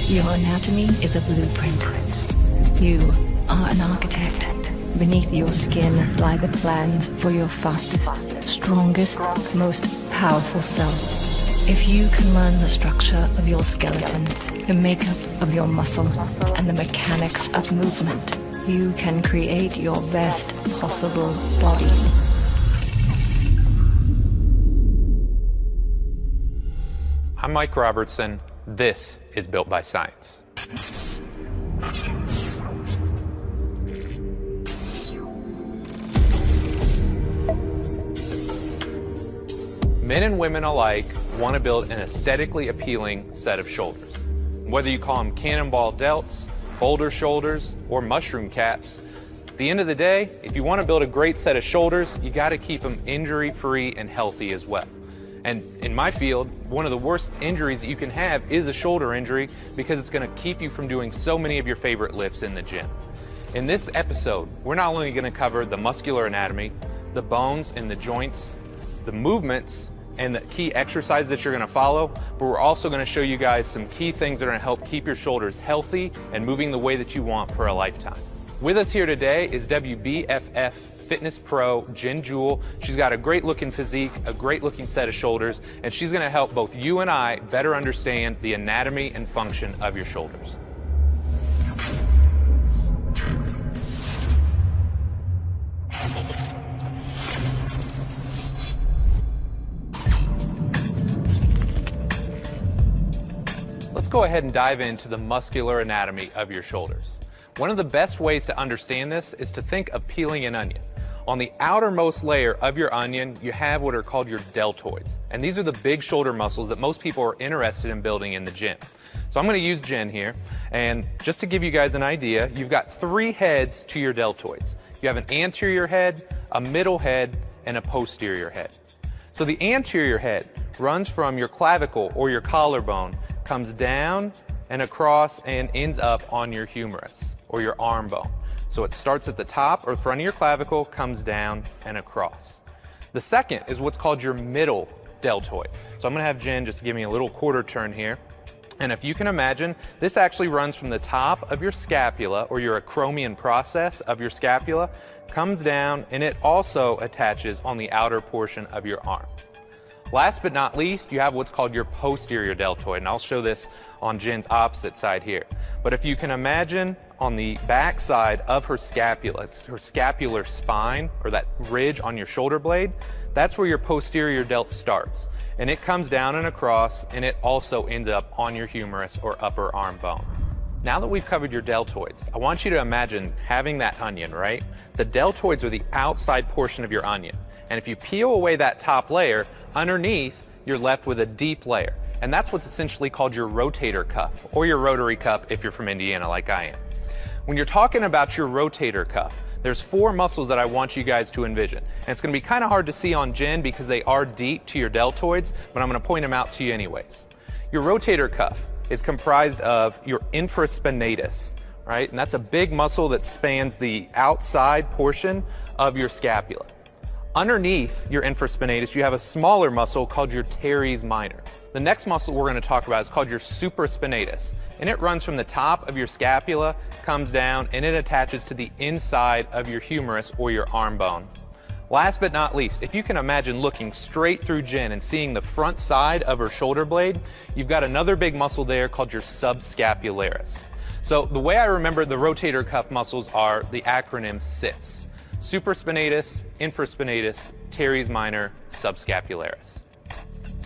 Your anatomy is a blueprint. You are an architect. Beneath your skin lie the plans for your fastest, strongest, most powerful self. If you can learn the structure of your skeleton, the makeup of your muscle, and the mechanics of movement, you can create your best possible body. I'm Mike Robertson. This is Built by Science. Men and women alike want to build an aesthetically appealing set of shoulders. Whether you call them cannonball delts, boulder shoulders, or mushroom caps, at the end of the day, if you want to build a great set of shoulders, you got to keep them injury-free and healthy as well. And in my field, one of the worst injuries that you can have is a shoulder injury because it's going to keep you from doing so many of your favorite lifts in the gym. In this episode, we're not only going to cover the muscular anatomy, the bones and the joints, the movements, and the key exercises that you're going to follow, but we're also going to show you guys some key things that are going to help keep your shoulders healthy and moving the way that you want for a lifetime. With us here today is WBFF Fitness Pro Jen Jewell. She's got a great looking physique, a great looking set of shoulders, and she's going to help both you and I better understand the anatomy and function of your shoulders. Let's go ahead and dive into the muscular anatomy of your shoulders. One of the best ways to understand this is to think of peeling an onion. On the outermost layer of your onion, you have what are called your deltoids. And these are the big shoulder muscles that most people are interested in building in the gym. So I'm going to use Jen here. And just to give you guys an idea, you've got 3 heads to your deltoids. You have an anterior head, a middle head, and a posterior head. So the anterior head runs from your clavicle or your collarbone, comes down and across and ends up on your humerus or your arm bone. So it starts at the top or front of your clavicle, comes down and across. The second is what's called your middle deltoid. So I'm going to have Jen just give me a little quarter turn here. And if you can imagine, this actually runs from the top of your scapula or your acromion process of your scapula, comes down, and it also attaches on the outer portion of your arm. Last but not least, you have what's called your posterior deltoid, and I'll show this on Jen's opposite side here. But if you can imagine on the back side of her scapula, it's her scapular spine, or that ridge on your shoulder blade, that's where your posterior delt starts. And it comes down and across, and it also ends up on your humerus or upper arm bone. Now that we've covered your deltoids, I want you to imagine having that onion, right? The deltoids are the outside portion of your onion. And if you peel away that top layer, underneath, you're left with a deep layer. And that's what's essentially called your rotator cuff, or your rotary cuff if you're from Indiana like I am. When you're talking about your rotator cuff, there's 4 muscles that I want you guys to envision. And it's going to be kind of hard to see on Jen because they are deep to your deltoids, but I'm going to point them out to you anyways. Your rotator cuff is comprised of your infraspinatus, right? And that's a big muscle that spans the outside portion of your scapula. Underneath your infraspinatus, you have a smaller muscle called your teres minor. The next muscle we're going to talk about is called your supraspinatus, and it runs from the top of your scapula, comes down, and it attaches to the inside of your humerus or your arm bone. Last but not least, if you can imagine looking straight through Jen and seeing the front side of her shoulder blade, you've got another big muscle there called your subscapularis. So the way I remember the rotator cuff muscles are the acronym SITS. Supraspinatus, infraspinatus, teres minor, subscapularis.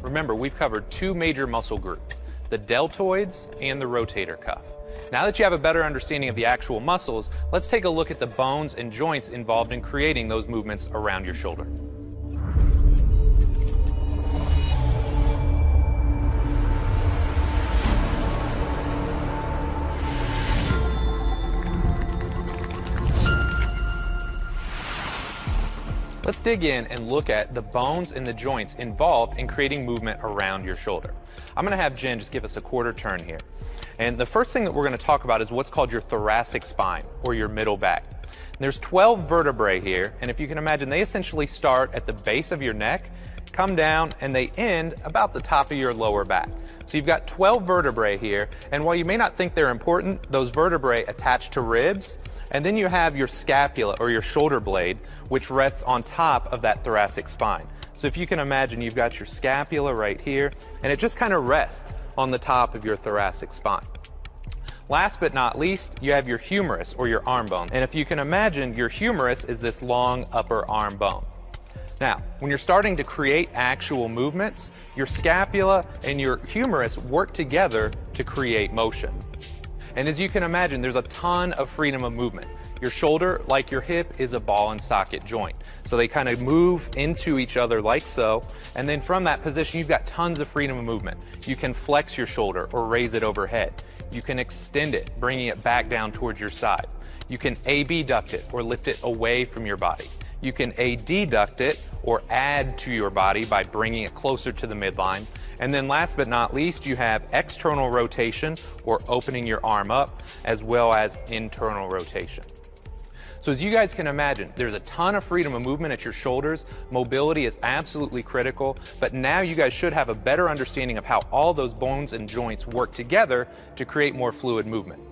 Remember, we've covered 2 major muscle groups, the deltoids and the rotator cuff. Now that you have a better understanding of the actual muscles, let's take a look at the bones and joints involved in creating those movements around your shoulder. Let's dig in and look at the bones and the joints involved in creating movement around your shoulder. I'm going to have Jen just give us a quarter turn here. And the first thing that we're going to talk about is what's called your thoracic spine, or your middle back. And there's 12 vertebrae here, and if you can imagine, they essentially start at the base of your neck come down, and they end about the top of your lower back. So you've got 12 vertebrae here, and while you may not think they're important, those vertebrae attach to ribs, and then you have your scapula or your shoulder blade, which rests on top of that thoracic spine. So if you can imagine, you've got your scapula right here, and it just kind of rests on the top of your thoracic spine. Last but not least, you have your humerus or your arm bone. And if you can imagine, your humerus is this long upper arm bone. Now, when you're starting to create actual movements, your scapula and your humerus work together to create motion. And as you can imagine, there's a ton of freedom of movement. Your shoulder, like your hip, is a ball and socket joint. So they kind of move into each other like so, and then from that position, you've got tons of freedom of movement. You can flex your shoulder or raise it overhead. You can extend it, bringing it back down towards your side. You can abduct it or lift it away from your body. You can adduct it or add to your body by bringing it closer to the midline. And then last but not least, you have external rotation or opening your arm up, as well as internal rotation. So as you guys can imagine, there's a ton of freedom of movement at your shoulders. Mobility is absolutely critical, but now you guys should have a better understanding of how all those bones and joints work together to create more fluid movement.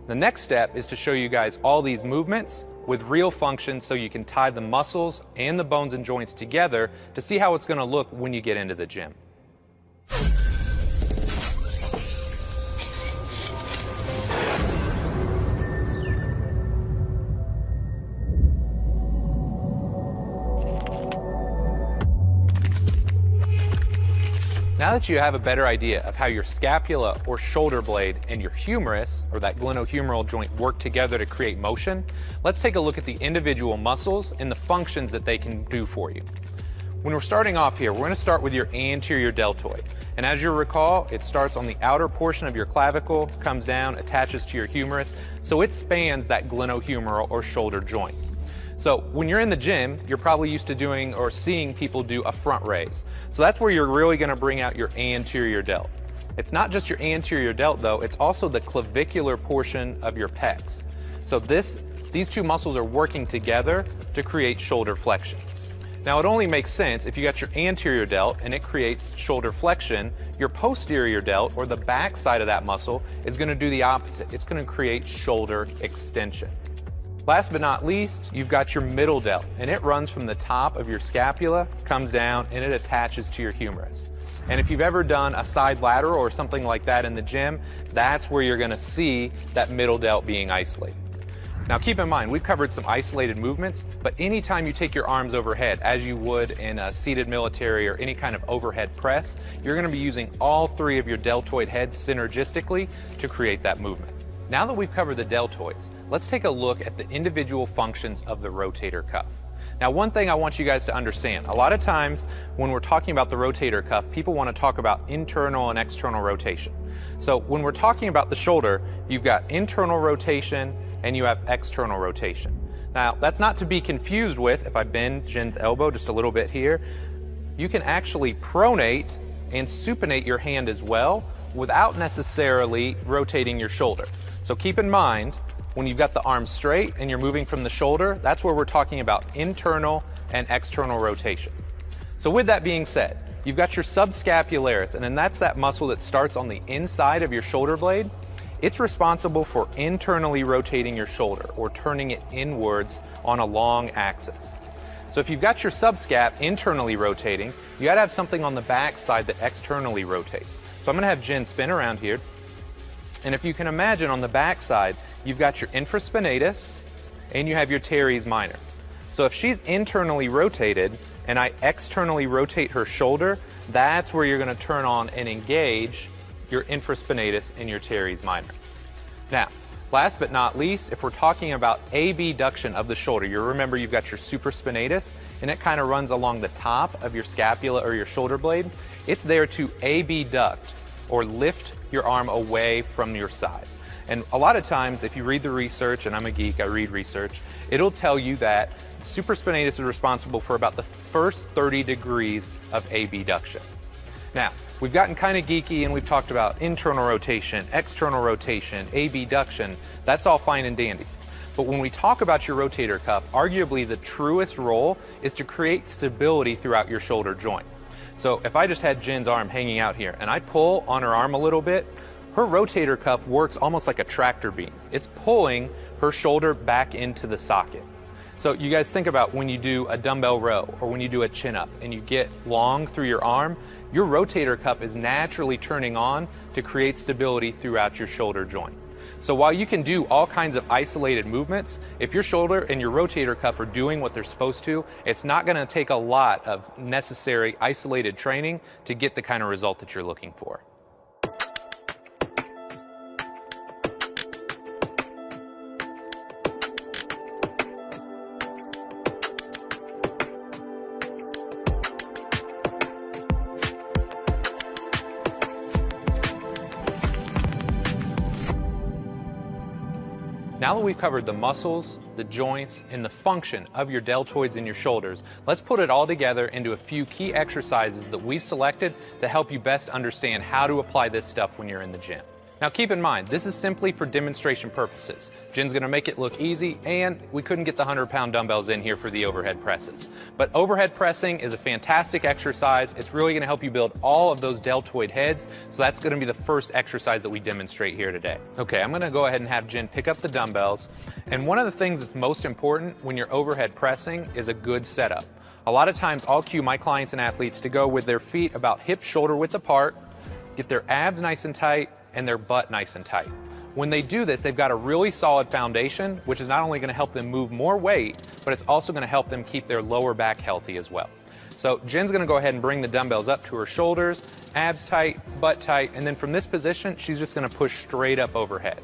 The next step is to show you guys all these movements with real functions so you can tie the muscles and the bones and joints together to see how it's going to look when you get into the gym. Now that you have a better idea of how your scapula or shoulder blade and your humerus, or that glenohumeral joint, work together to create motion, let's take a look at the individual muscles and the functions that they can do for you. When we're starting off here, we're going to start with your anterior deltoid. And as you'll recall, it starts on the outer portion of your clavicle, comes down, attaches to your humerus, so it spans that glenohumeral or shoulder joint. So when you're in the gym, you're probably used to doing or seeing people do a front raise. So that's where you're really going to bring out your anterior delt. It's not just your anterior delt though, it's also the clavicular portion of your pecs. So these two muscles are working together to create shoulder flexion. Now it only makes sense if you got your anterior delt and it creates shoulder flexion, your posterior delt or the back side of that muscle is going to do the opposite. It's going to create shoulder extension. Last but not least, you've got your middle delt, and it runs from the top of your scapula, comes down, and it attaches to your humerus. And if you've ever done a side lateral or something like that in the gym, that's where you're going to see that middle delt being isolated. Now keep in mind, we've covered some isolated movements, but anytime you take your arms overhead, as you would in a seated military or any kind of overhead press, you're going to be using all three of your deltoid heads synergistically to create that movement. Now that we've covered the deltoids, let's take a look at the individual functions of the rotator cuff. Now, one thing I want you guys to understand, a lot of times when we're talking about the rotator cuff, people want to talk about internal and external rotation. So when we're talking about the shoulder, you've got internal rotation and you have external rotation. Now, that's not to be confused with, if I bend Jen's elbow just a little bit here, you can actually pronate and supinate your hand as well without necessarily rotating your shoulder. So keep in mind, when you've got the arm straight and you're moving from the shoulder, that's where we're talking about internal and external rotation. So with that being said, you've got your subscapularis, and then that's that muscle that starts on the inside of your shoulder blade. It's responsible for internally rotating your shoulder or turning it inwards on a long axis. So if you've got your subscap internally rotating, you gotta have something on the back side that externally rotates. So I'm gonna have Jen spin around here. And if you can imagine, on the back side, you've got your infraspinatus and you have your teres minor. So if she's internally rotated and I externally rotate her shoulder, that's where you're going to turn on and engage your infraspinatus and your teres minor. Now, last but not least, if we're talking about abduction of the shoulder, you remember you've got your supraspinatus and it kind of runs along the top of your scapula or your shoulder blade. It's there to abduct or lift your arm away from your side. And a lot of times, if you read the research, and I'm a geek, I read research, it'll tell you that supraspinatus is responsible for about the first 30 degrees of abduction. Now, we've gotten kind of geeky and we've talked about internal rotation, external rotation, abduction. That's all fine and dandy. But when we talk about your rotator cuff, arguably the truest role is to create stability throughout your shoulder joint. So if I just had Jen's arm hanging out here and I pull on her arm a little bit, her rotator cuff works almost like a tractor beam. It's pulling her shoulder back into the socket. So you guys think about when you do a dumbbell row or when you do a chin-up and you get long through your arm, your rotator cuff is naturally turning on to create stability throughout your shoulder joint. So while you can do all kinds of isolated movements, if your shoulder and your rotator cuff are doing what they're supposed to, it's not going to take a lot of necessary isolated training to get the kind of result that you're looking for. Now that we've covered the muscles, the joints, and the function of your deltoids and your shoulders, let's put it all together into a few key exercises that we've selected to help you best understand how to apply this stuff when you're in the gym. Now keep in mind, this is simply for demonstration purposes. Jen's gonna make it look easy, and we couldn't get the 100-pound dumbbells in here for the overhead presses. But overhead pressing is a fantastic exercise. It's really gonna help you build all of those deltoid heads, so that's gonna be the first exercise that we demonstrate here today. Okay, I'm gonna go ahead and have Jen pick up the dumbbells, and one of the things that's most important when you're overhead pressing is a good setup. A lot of times I'll cue my clients and athletes to go with their feet about hip-shoulder width apart, get their abs nice and tight, and their butt nice and tight. When they do this, they've got a really solid foundation, which is not only going to help them move more weight, but it's also going to help them keep their lower back healthy as well. So Jen's going to go ahead and bring the dumbbells up to her shoulders, abs tight, butt tight, and then from this position, she's just going to push straight up overhead.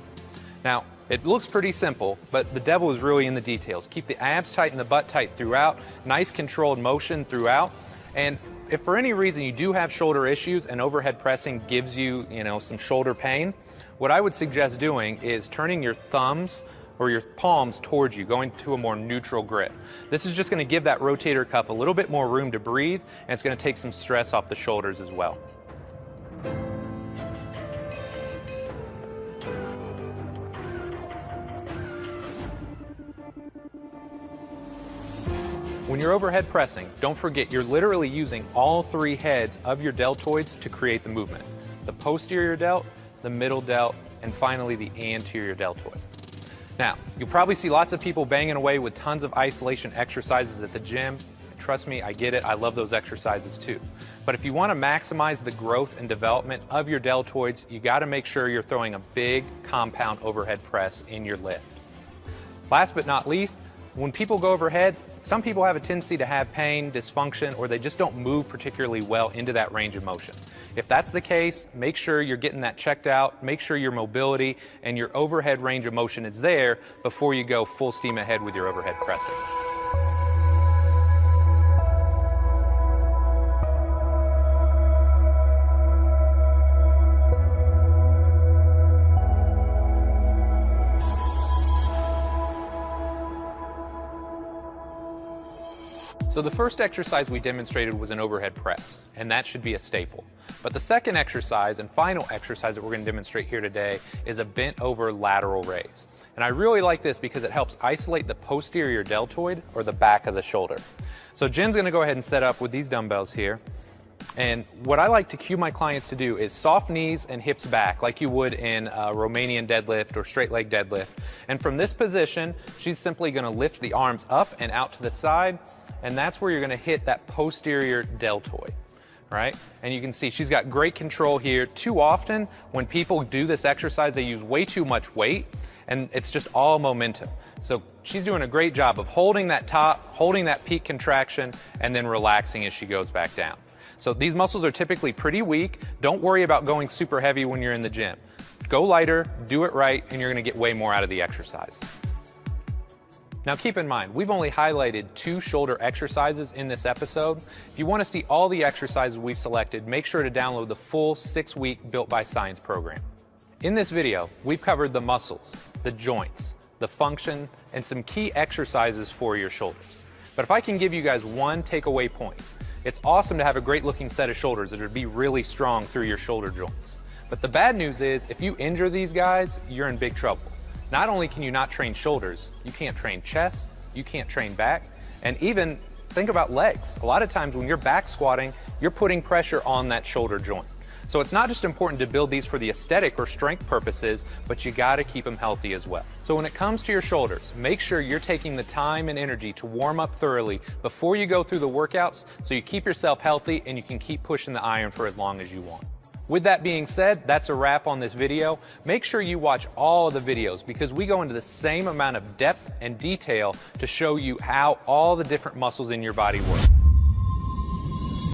Now, it looks pretty simple, but the devil is really in the details. Keep the abs tight and the butt tight throughout, nice controlled motion throughout, and if for any reason you do have shoulder issues and overhead pressing gives you, some shoulder pain, what I would suggest doing is turning your thumbs or your palms towards you, going to a more neutral grip. This is just going to give that rotator cuff a little bit more room to breathe, and it's going to take some stress off the shoulders as well. When you're overhead pressing, don't forget you're literally using all three heads of your deltoids to create the movement. The posterior delt, the middle delt, and finally the anterior deltoid. Now, you'll probably see lots of people banging away with tons of isolation exercises at the gym. Trust me, I get it, I love those exercises too. But if you want to maximize the growth and development of your deltoids, you got to make sure you're throwing a big compound overhead press in your lift. Last but not least, when people go overhead, some people have a tendency to have pain, dysfunction, or they just don't move particularly well into that range of motion. If that's the case, make sure you're getting that checked out, make sure your mobility and your overhead range of motion is there before you go full steam ahead with your overhead pressing. So the first exercise we demonstrated was an overhead press, and that should be a staple. But the second exercise and final exercise that we're going to demonstrate here today is a bent over lateral raise. And I really like this because it helps isolate the posterior deltoid, or the back of the shoulder. So Jen's going to go ahead and set up with these dumbbells here. And what I like to cue my clients to do is soft knees and hips back, like you would in a Romanian deadlift or straight leg deadlift. And from this position, she's simply going to lift the arms up and out to the side, and that's where you're going to hit that posterior deltoid, right? And you can see she's got great control here. Too often, when people do this exercise, they use way too much weight, and it's just all momentum. So she's doing a great job of holding that top, holding that peak contraction, and then relaxing as she goes back down. So these muscles are typically pretty weak. Don't worry about going super heavy when you're in the gym. Go lighter, do it right, and you're going to get way more out of the exercise. Now keep in mind, we've only highlighted 2 shoulder exercises in this episode. If you want to see all the exercises we've selected, make sure to download the full 6-week Built by Science program. In this video, we've covered the muscles, the joints, the function, and some key exercises for your shoulders. But if I can give you guys one takeaway point, it's awesome to have a great looking set of shoulders that would be really strong through your shoulder joints. But the bad news is, if you injure these guys, you're in big trouble. Not only can you not train shoulders, you can't train chest, you can't train back, and even think about legs. A lot of times when you're back squatting, you're putting pressure on that shoulder joint. So it's not just important to build these for the aesthetic or strength purposes, but you gotta keep them healthy as well. So when it comes to your shoulders, make sure you're taking the time and energy to warm up thoroughly before you go through the workouts so you keep yourself healthy and you can keep pushing the iron for as long as you want. With that being said, that's a wrap on this video. Make sure you watch all of the videos because we go into the same amount of depth and detail to show you how all the different muscles in your body work.